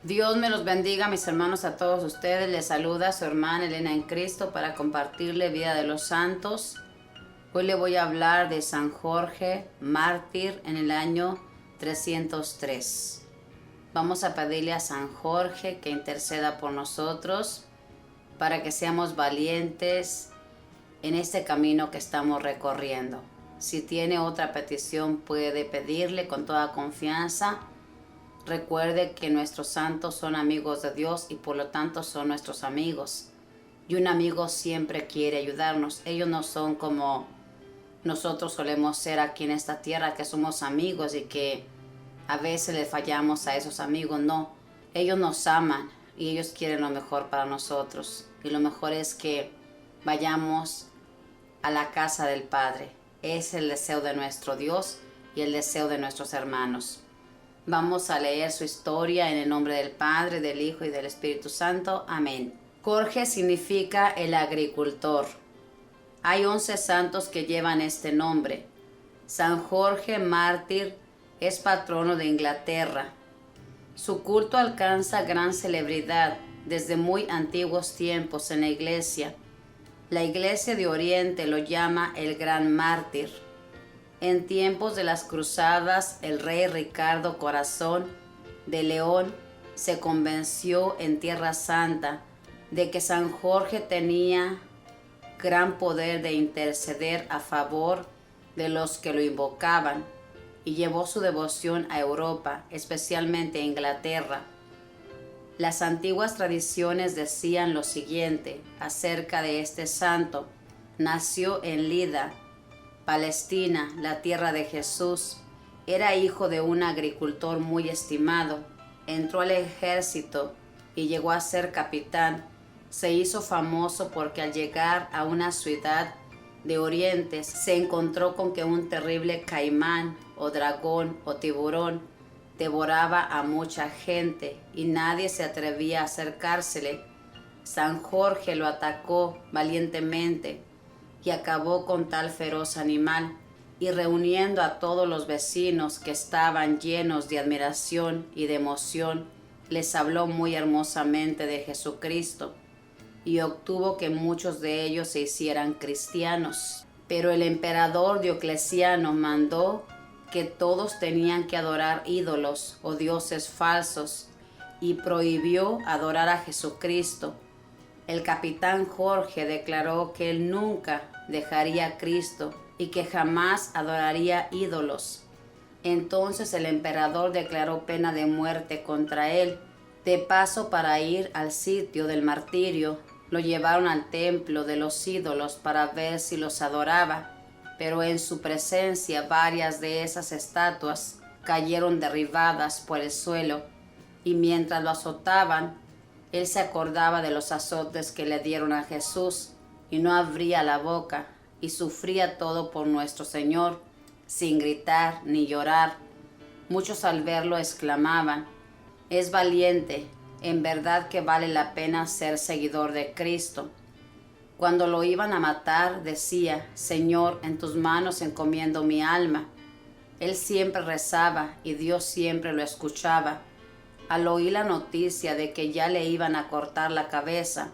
Dios me los bendiga, mis hermanos, a todos ustedes. Les saluda su hermana Elena en Cristo para compartirle vida de los santos. Hoy le voy a hablar de San Jorge, mártir en el año 303. Vamos a pedirle a San Jorge que interceda por nosotros para que seamos valientes en este camino que estamos recorriendo. Si tiene otra petición, puede pedirle con toda confianza. Recuerde que nuestros santos son amigos de Dios y por lo tanto son nuestros amigos. Y un amigo siempre quiere ayudarnos. Ellos no son como nosotros solemos ser aquí en esta tierra, que somos amigos y que a veces le fallamos a esos amigos. No, ellos nos aman y ellos quieren lo mejor para nosotros. Y lo mejor es que vayamos a la casa del Padre. Es el deseo de nuestro Dios y el deseo de nuestros hermanos. Vamos a leer su historia en el nombre del Padre, del Hijo y del Espíritu Santo. Amén. Jorge significa el agricultor. Hay 11 santos que llevan este nombre. San Jorge, mártir, es patrono de Inglaterra. Su culto alcanza gran celebridad desde muy antiguos tiempos en la Iglesia. La Iglesia de Oriente lo llama el gran mártir. En tiempos de las cruzadas, el rey Ricardo Corazón de León se convenció en Tierra Santa de que San Jorge tenía gran poder de interceder a favor de los que lo invocaban y llevó su devoción a Europa, especialmente a Inglaterra. Las antiguas tradiciones decían lo siguiente acerca de este santo: nació en Lida, Palestina, la tierra de Jesús. Era hijo de un agricultor muy estimado. Entró al ejército y llegó a ser capitán. Se hizo famoso porque al llegar a una ciudad de Oriente se encontró con que un terrible caimán o dragón o tiburón devoraba a mucha gente y nadie se atrevía a acercársele. San Jorge lo atacó valientemente y acabó con tal feroz animal, y reuniendo a todos los vecinos que estaban llenos de admiración y de emoción, les habló muy hermosamente de Jesucristo y obtuvo que muchos de ellos se hicieran cristianos. Pero el emperador Diocleciano mandó que todos tenían que adorar ídolos o dioses falsos y prohibió adorar a Jesucristo. El capitán Jorge declaró que él nunca dejaría a Cristo y que jamás adoraría ídolos. Entonces el emperador declaró pena de muerte contra él. De paso, para ir al sitio del martirio, lo llevaron al templo de los ídolos para ver si los adoraba, pero en su presencia varias de esas estatuas cayeron derribadas por el suelo, y mientras lo azotaban, él se acordaba de los azotes que le dieron a Jesús y no abría la boca y sufría todo por nuestro Señor, sin gritar ni llorar. Muchos al verlo exclamaban: es valiente, en verdad que vale la pena ser seguidor de Cristo. Cuando lo iban a matar, decía: Señor, en tus manos encomiendo mi alma. Él siempre rezaba y Dios siempre lo escuchaba. Al oír la noticia de que ya le iban a cortar la cabeza,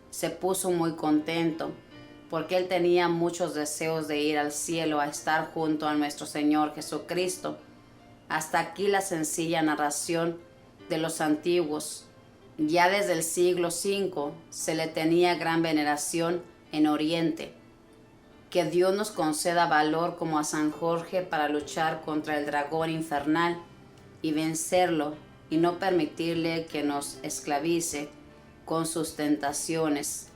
se puso muy contento, porque él tenía muchos deseos de ir al cielo a estar junto a nuestro Señor Jesucristo. Hasta aquí la sencilla narración de los antiguos. Ya desde el siglo V se le tenía gran veneración en Oriente. Que Dios nos conceda valor como a San Jorge para luchar contra el dragón infernal y vencerlo, y no permitirle que nos esclavice con sus tentaciones.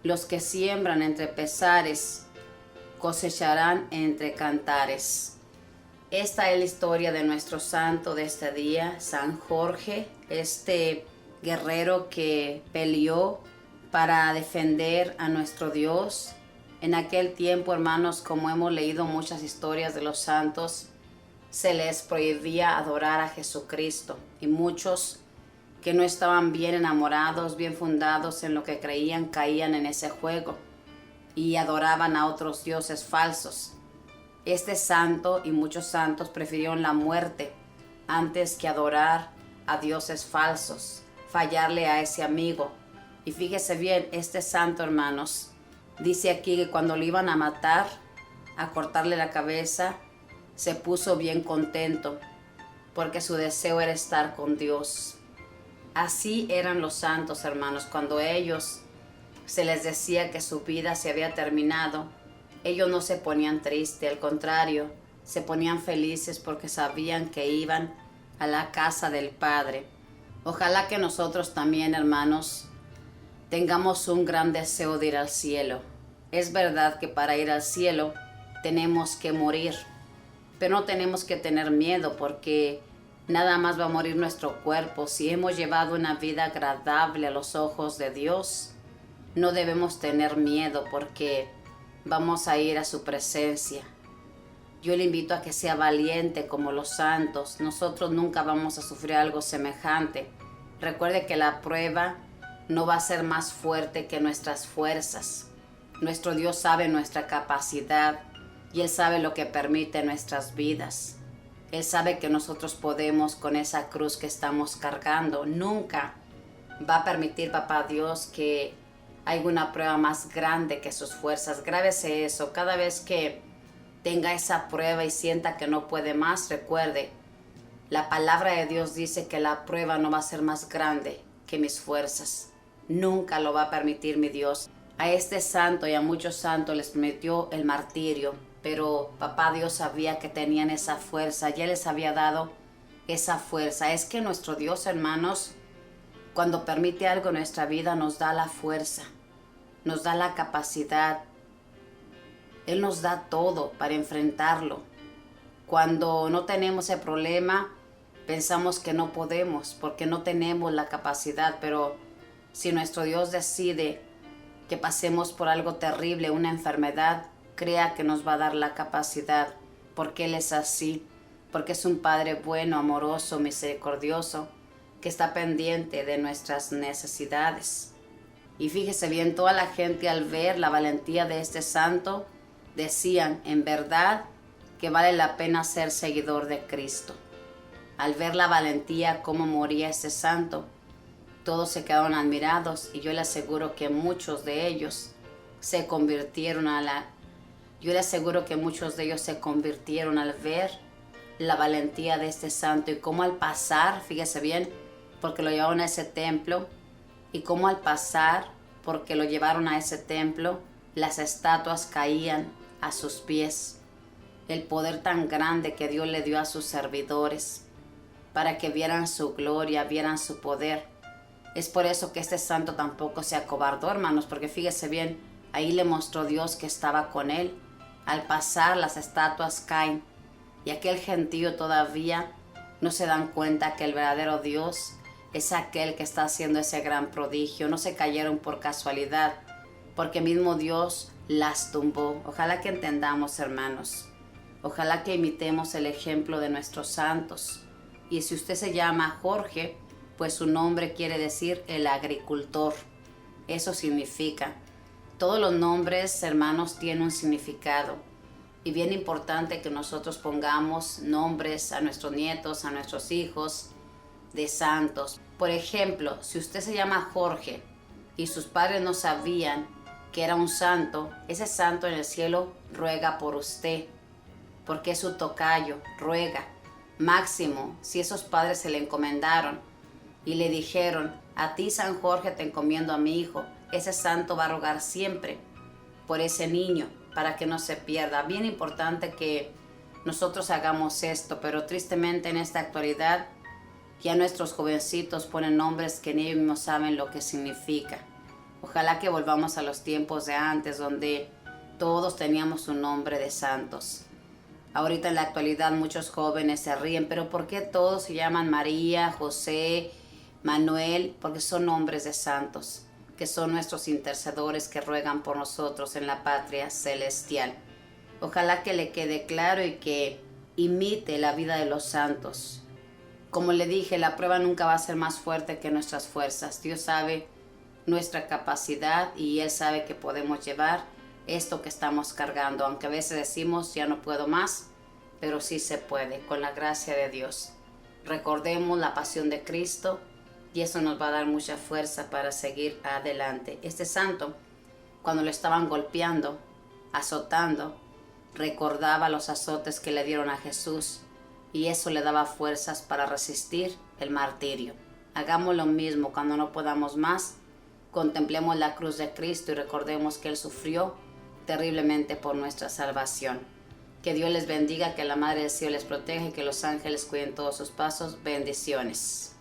Los que siembran entre pesares cosecharán entre cantares. Esta es la historia de nuestro santo de este día, San Jorge, este guerrero que peleó para defender a nuestro Dios. En aquel tiempo, hermanos, como hemos leído muchas historias de los santos, se les prohibía adorar a Jesucristo, y muchos que no estaban bien enamorados, bien fundados en lo que creían, caían en ese juego y adoraban a otros dioses falsos. Este santo y muchos santos prefirieron la muerte antes que adorar a dioses falsos, fallarle a ese amigo. Y fíjese bien, este santo, hermanos, dice aquí que cuando lo iban a matar, a cortarle la cabeza, se puso bien contento, porque su deseo era estar con Dios. Así eran los santos, hermanos, cuando ellos se les decía que su vida se había terminado, ellos no se ponían tristes, al contrario, se ponían felices porque sabían que iban a la casa del Padre. Ojalá que nosotros también, hermanos, tengamos un gran deseo de ir al cielo. Es verdad que para ir al cielo tenemos que morir, pero no tenemos que tener miedo porque nada más va a morir nuestro cuerpo. Si hemos llevado una vida agradable a los ojos de Dios, no debemos tener miedo porque vamos a ir a su presencia. Yo le invito a que sea valiente como los santos. Nosotros nunca vamos a sufrir algo semejante. Recuerde que la prueba no va a ser más fuerte que nuestras fuerzas. Nuestro Dios sabe nuestra capacidad y Él sabe lo que permite en nuestras vidas. Él sabe que nosotros podemos con esa cruz que estamos cargando. Nunca va a permitir, papá Dios, que haya una prueba más grande que sus fuerzas. Grábese eso. Cada vez que tenga esa prueba y sienta que no puede más, recuerde, la palabra de Dios dice que la prueba no va a ser más grande que mis fuerzas. Nunca lo va a permitir mi Dios. A este santo y a muchos santos les prometió el martirio, pero papá Dios sabía que tenían esa fuerza, ya les había dado esa fuerza. Es que nuestro Dios, hermanos, cuando permite algo en nuestra vida, nos da la fuerza, nos da la capacidad. Él nos da todo para enfrentarlo. Cuando no tenemos ese problema, pensamos que no podemos porque no tenemos la capacidad, pero si nuestro Dios decide que pasemos por algo terrible, una enfermedad, crea que nos va a dar la capacidad, porque Él es así, porque es un Padre bueno, amoroso, misericordioso, que está pendiente de nuestras necesidades. Y fíjese bien, toda la gente al ver la valentía de este santo, decían, en verdad, que vale la pena ser seguidor de Cristo. Al ver la valentía, cómo moría ese santo, todos se quedaron admirados y yo le aseguro que muchos de ellos se convirtieron al ver la valentía de este santo y cómo al pasar, fíjese bien, porque lo llevaron a ese templo, y cómo al pasar, porque lo llevaron a ese templo, las estatuas caían a sus pies. El poder tan grande que Dios le dio a sus servidores para que vieran su gloria, vieran su poder. Es por eso que este santo tampoco se acobardó, hermanos, porque fíjese bien, ahí le mostró Dios que estaba con él. Al pasar, las estatuas caen y aquel gentío todavía no se dan cuenta que el verdadero Dios es aquel que está haciendo ese gran prodigio. No se cayeron por casualidad, porque mismo Dios las tumbó. Ojalá que entendamos, hermanos. Ojalá que imitemos el ejemplo de nuestros santos. Y si usted se llama Jorge, pues su nombre quiere decir el agricultor. Eso significa. Todos los nombres, hermanos, tienen un significado. Y bien importante que nosotros pongamos nombres a nuestros nietos, a nuestros hijos, de santos. Por ejemplo, si usted se llama Jorge y sus padres no sabían que era un santo, ese santo en el cielo ruega por usted, porque es su tocayo, ruega. Máximo, si esos padres se le encomendaron y le dijeron, a ti San Jorge te encomiendo a mi hijo, ese santo va a rogar siempre por ese niño para que no se pierda. Bien importante que nosotros hagamos esto, pero tristemente en esta actualidad ya nuestros jovencitos ponen nombres que ni ellos mismos saben lo que significa. Ojalá que volvamos a los tiempos de antes, donde todos teníamos un nombre de santos. Ahorita en la actualidad muchos jóvenes se ríen, pero ¿por qué todos se llaman María, José, Manuel? Porque son nombres de santos, que son nuestros intercedores que ruegan por nosotros en la patria celestial. Ojalá que le quede claro y que imite la vida de los santos. Como le dije, la prueba nunca va a ser más fuerte que nuestras fuerzas. Dios sabe nuestra capacidad y Él sabe que podemos llevar esto que estamos cargando, aunque a veces decimos ya no puedo más, pero sí se puede, con la gracia de Dios. Recordemos la pasión de Cristo y eso nos va a dar mucha fuerza para seguir adelante. Este santo, cuando lo estaban golpeando, azotando, recordaba los azotes que le dieron a Jesús y eso le daba fuerzas para resistir el martirio. Hagamos lo mismo cuando no podamos más. Contemplemos la cruz de Cristo y recordemos que Él sufrió terriblemente por nuestra salvación. Que Dios les bendiga, que la Madre del Cielo les proteja y que los ángeles cuiden todos sus pasos. Bendiciones.